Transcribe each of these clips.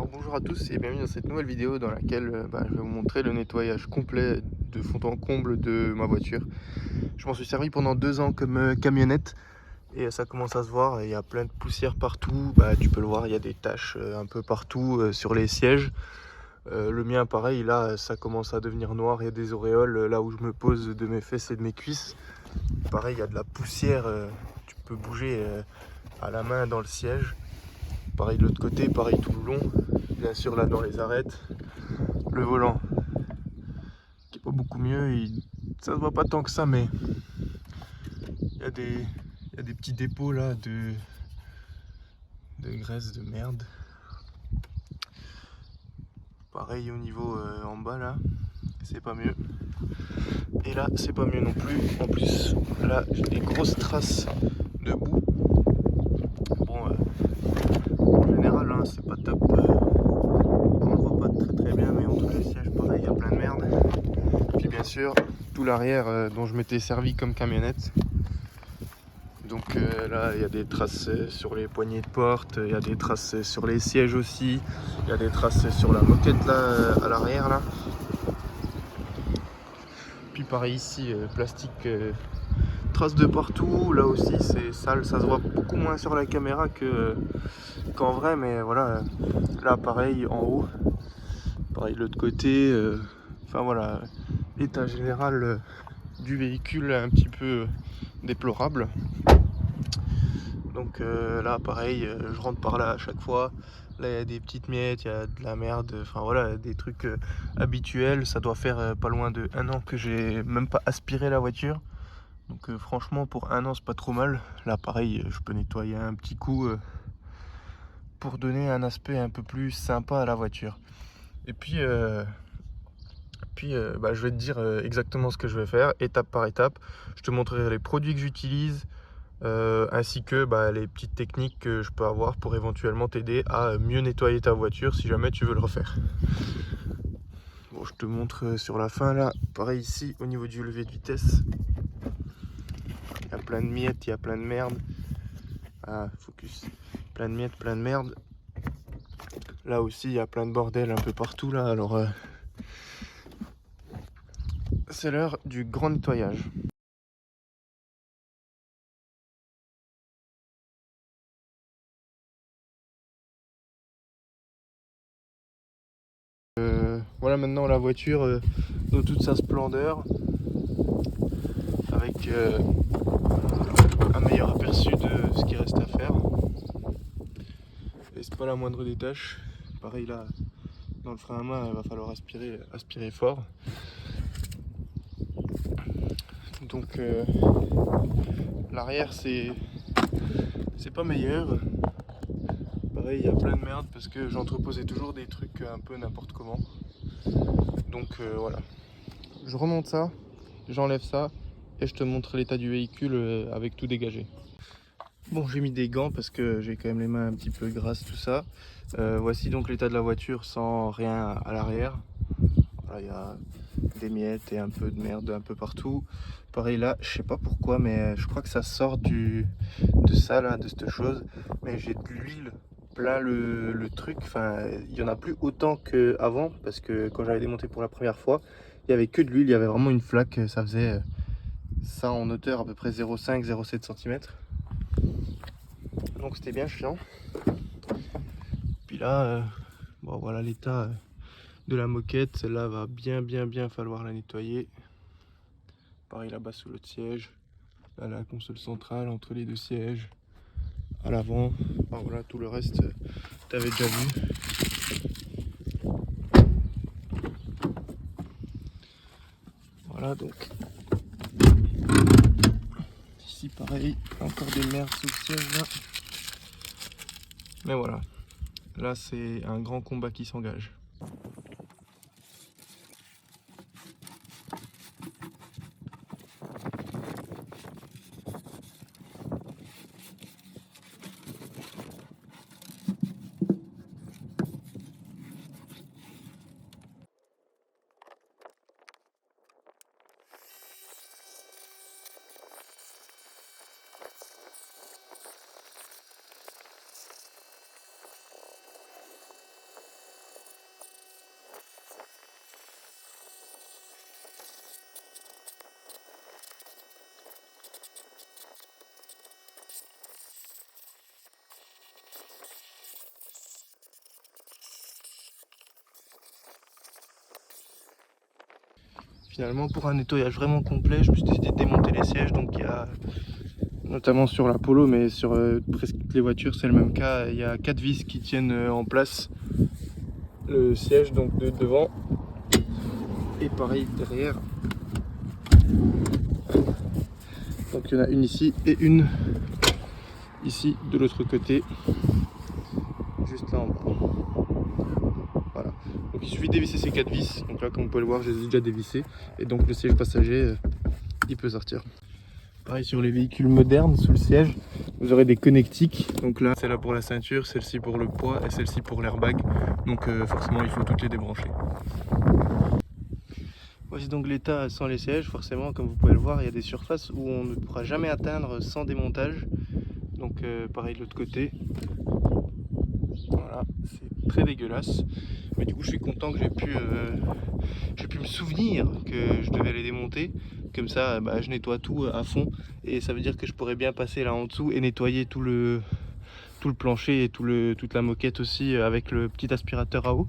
Alors bonjour à tous et bienvenue dans cette nouvelle vidéo dans laquelle je vais vous montrer le nettoyage complet de fond en comble de ma voiture. Je m'en suis servi pendant 2 ans comme camionnette et ça commence à se voir, il y a plein de poussière partout, tu peux le voir, il y a des taches un peu partout sur les sièges. Le mien pareil, là ça commence à devenir noir, il y a des auréoles là où je me pose de mes fesses et de mes cuisses. Pareil, il y a de la poussière, tu peux bouger à la main dans le siège. Pareil de l'autre côté, pareil tout le long. Bien sûr là dans les arêtes. Le volant qui est pas beaucoup mieux, ça se voit pas tant que ça, mais il y a des petits dépôts là de graisse de merde. Pareil au niveau en bas là, c'est pas mieux. Et là c'est pas mieux non plus. En plus là j'ai des grosses traces de boue. Bon en général hein, c'est pas top. On le voit pas très bien, mais entre les sièges pareil il y a plein de merde. Puis bien sûr tout l'arrière dont je m'étais servi comme camionnette. Donc là il y a des traces sur les poignées de porte, il y a des traces sur les sièges aussi, il y a des traces sur la moquette là à l'arrière là. Puis pareil ici, plastique, traces de partout, là aussi c'est sale, ça se voit beaucoup moins sur la caméra qu'en vrai, mais voilà, là pareil en haut, pareil de l'autre côté, enfin voilà, l'état général du véhicule un petit peu déplorable. Donc là pareil, je rentre par là à chaque fois. Là il y a des petites miettes, il y a de la merde, enfin voilà, des trucs habituels. Ça doit faire pas loin de 1 an que j'ai même pas aspiré la voiture. Donc franchement pour 1 an c'est pas trop mal. Là pareil, je peux nettoyer un petit coup pour donner un aspect un peu plus sympa à la voiture. Et puis, je vais te dire exactement ce que je vais faire, étape par étape. Je te montrerai les produits que j'utilise, ainsi que les petites techniques que je peux avoir pour éventuellement t'aider à mieux nettoyer ta voiture si jamais tu veux le refaire. Bon, je te montre sur la fin là, pareil ici au niveau du levier de vitesse, il y a plein de miettes, il y a plein de merde. Ah, focus, plein de miettes, plein de merde. Là aussi il y a plein de bordel un peu partout là, alors c'est l'heure du grand nettoyage. Voilà maintenant la voiture dans toute sa splendeur, avec un meilleur aperçu de ce qui reste à faire. Et c'est pas la moindre des tâches. Pareil là, dans le frein à main, il va falloir aspirer fort. Donc l'arrière c'est pas meilleur. Pareil, il y a plein de merde parce que j'entreposais toujours des trucs un peu n'importe comment. Donc voilà. Je remonte ça, j'enlève ça et je te montre l'état du véhicule avec tout dégagé. Bon, j'ai mis des gants parce que j'ai quand même les mains un petit peu grasses, tout ça. Voici donc l'état de la voiture sans rien à l'arrière. Voilà, il y a des miettes et un peu de merde un peu partout. Pareil là, je sais pas pourquoi, mais je crois que ça sort de ça là, de cette chose. Mais j'ai de l'huile plein le truc. Enfin, il y en a plus autant qu'avant parce que quand j'avais démonté pour la première fois, il y avait que de l'huile. Il y avait vraiment une flaque. Ça faisait ça en hauteur à peu près 0,5-0,7 cm. Donc c'était bien chiant. Puis là, bon voilà l'état de la moquette. Celle-là va bien falloir la nettoyer. Pareil là-bas sous l'autre siège. Là la console centrale entre les deux sièges. À l'avant. Enfin, voilà, tout le reste, tu avais déjà vu. Voilà donc. Ici pareil, encore des merdes sous le siège là. Mais voilà. Là c'est un grand combat qui s'engage. Finalement, pour un nettoyage vraiment complet, je me suis décidé de démonter les sièges. Donc il y a, notamment sur la Polo, mais sur presque toutes les voitures c'est le même cas, il y a 4 vis qui tiennent en place le siège donc de devant, et pareil derrière. Donc il y en a une ici et une ici de l'autre côté, juste là en bas. Voilà, donc il suffit de dévisser ces 4 vis. Donc là, comme vous pouvez le voir, je les ai déjà dévissés, et donc le siège passager il peut sortir. Pareil sur les véhicules modernes, sous le siège vous aurez des connectiques. Donc là, celle-là pour la ceinture, celle-ci pour le poids et celle-ci pour l'airbag. Donc forcément il faut toutes les débrancher. Voici donc l'état sans les sièges. Forcément, comme vous pouvez le voir, il y a des surfaces où on ne pourra jamais atteindre sans démontage. Donc pareil de l'autre côté. Voilà, c'est très dégueulasse. Mais du coup je suis content que j'ai pu me souvenir que je devais les démonter. Comme ça je nettoie tout à fond, et ça veut dire que je pourrais bien passer là en dessous et nettoyer tout le plancher et toute la moquette aussi avec le petit aspirateur à eau.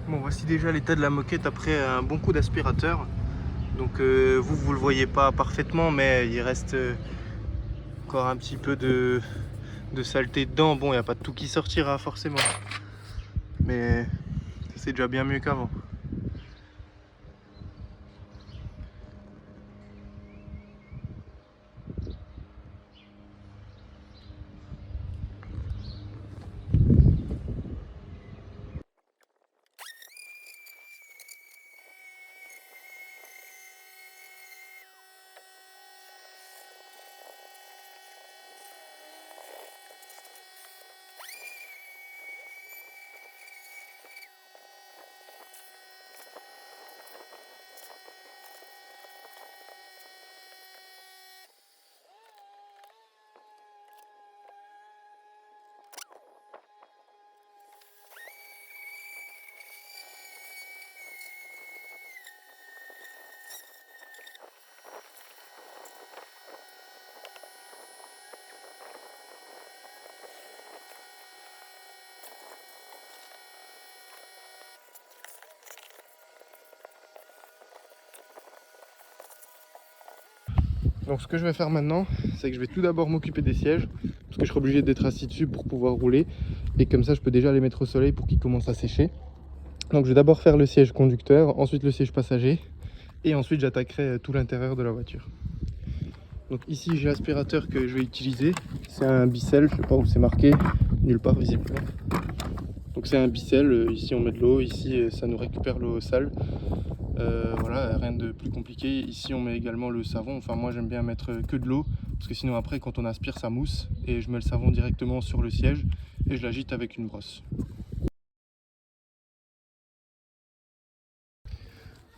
Bon, voici déjà l'état de la moquette après un bon coup d'aspirateur. Donc vous le voyez pas parfaitement, mais il reste encore un petit peu de saleté dedans. Bon, il n'y a pas de tout qui sortira forcément, mais c'est déjà bien mieux qu'avant. Donc ce que je vais faire maintenant, c'est que je vais tout d'abord m'occuper des sièges, parce que je serai obligé d'être assis dessus pour pouvoir rouler, et comme ça je peux déjà les mettre au soleil pour qu'ils commencent à sécher. Donc je vais d'abord faire le siège conducteur, ensuite le siège passager, et ensuite j'attaquerai tout l'intérieur de la voiture. Donc ici j'ai l'aspirateur que je vais utiliser, c'est un Bissell, je sais pas où c'est marqué, nulle part visiblement. Donc c'est un Bissell, ici on met de l'eau, ici ça nous récupère l'eau sale. Voilà, rien de plus compliqué. Ici on met également le savon, enfin moi j'aime bien mettre que de l'eau, parce que sinon après quand on aspire ça mousse, et je mets le savon directement sur le siège et je l'agite avec une brosse.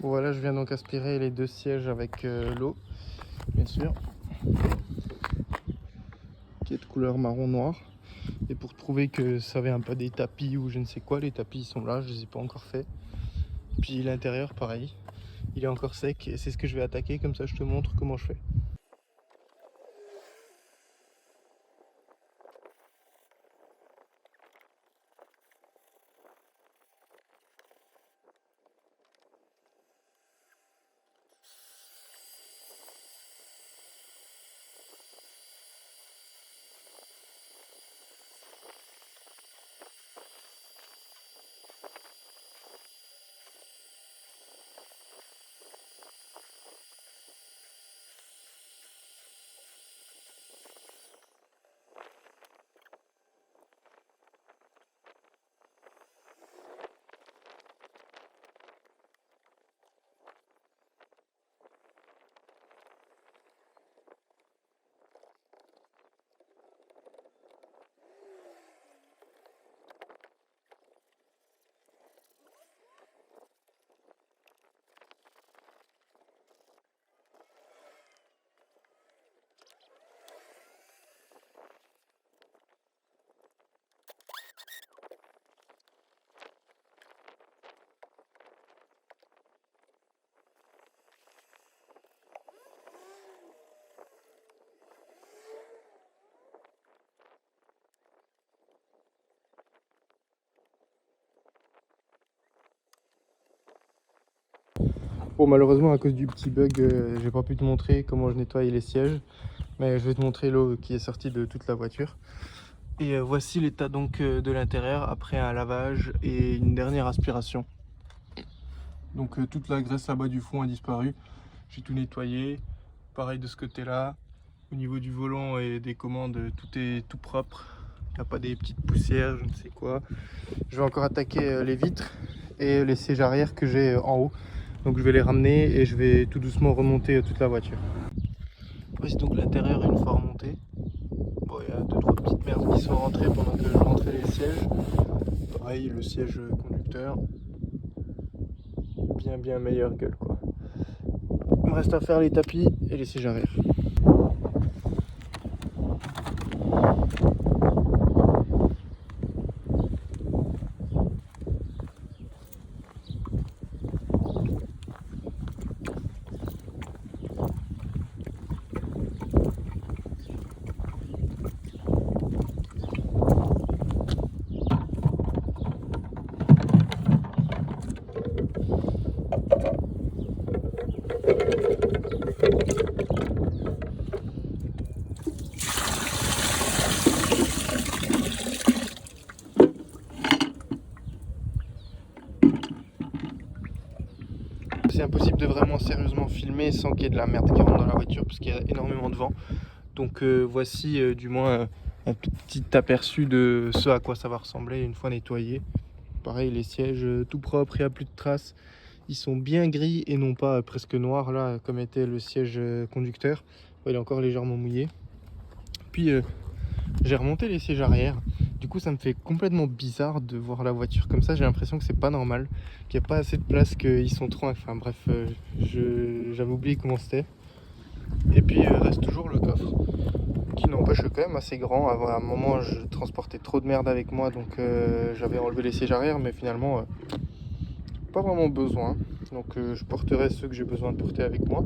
Bon voilà, je viens donc aspirer les 2 sièges avec l'eau, bien sûr, qui est de couleur marron noir. Et pour prouver que ça vient pas des tapis ou je ne sais quoi, les tapis ils sont là, je les ai pas encore faits. Puis l'intérieur pareil, il est encore sec et c'est ce que je vais attaquer, comme ça je te montre comment je fais. Bon, malheureusement à cause du petit bug, j'ai pas pu te montrer comment je nettoie les sièges, mais je vais te montrer l'eau qui est sortie de toute la voiture. Et voici l'état donc de l'intérieur après un lavage et une dernière aspiration. Donc toute la graisse là-bas du fond a disparu. J'ai tout nettoyé. Pareil de ce côté-là. Au niveau du volant et des commandes, tout est tout propre. Il n'y a pas des petites poussières, je ne sais quoi. Je vais encore attaquer les vitres et les sièges arrière que j'ai en haut. Donc je vais les ramener et je vais tout doucement remonter toute la voiture. Voici donc l'intérieur une fois remonté. Bon, il y a 2-3 petites merdes qui sont rentrées pendant que je rentrais les sièges. Pareil, le siège conducteur. Bien meilleure gueule quoi. Il me reste à faire les tapis et les sièges arrière. C'est impossible de vraiment sérieusement filmer sans qu'il y ait de la merde qui rentre dans la voiture parce qu'il y a énormément de vent. Donc voici du moins un tout petit aperçu de ce à quoi ça va ressembler une fois nettoyé. Pareil, les sièges tout propres, il n'y a plus de traces. Ils sont bien gris et non pas presque noirs là comme était le siège conducteur. Il est encore légèrement mouillé. Puis j'ai remonté les sièges arrière. Du coup ça me fait complètement bizarre de voir la voiture comme ça. J'ai l'impression que c'est pas normal, qu'il n'y a pas assez de place, qu'ils sont trop... Enfin bref, j'avais oublié comment c'était. Et puis reste toujours le coffre, qui n'empêche quand même assez grand. À un moment je transportais trop de merde avec moi, donc j'avais enlevé les sièges arrière, mais finalement pas vraiment besoin. Donc je porterai ceux que j'ai besoin de porter avec moi.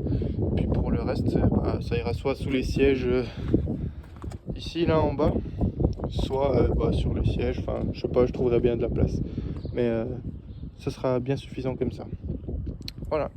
Puis pour le reste, ça ira soit sous les sièges ici là en bas, soit sur le siège. Enfin je sais pas, je trouverai bien de la place, mais ça sera bien suffisant comme ça. Voilà.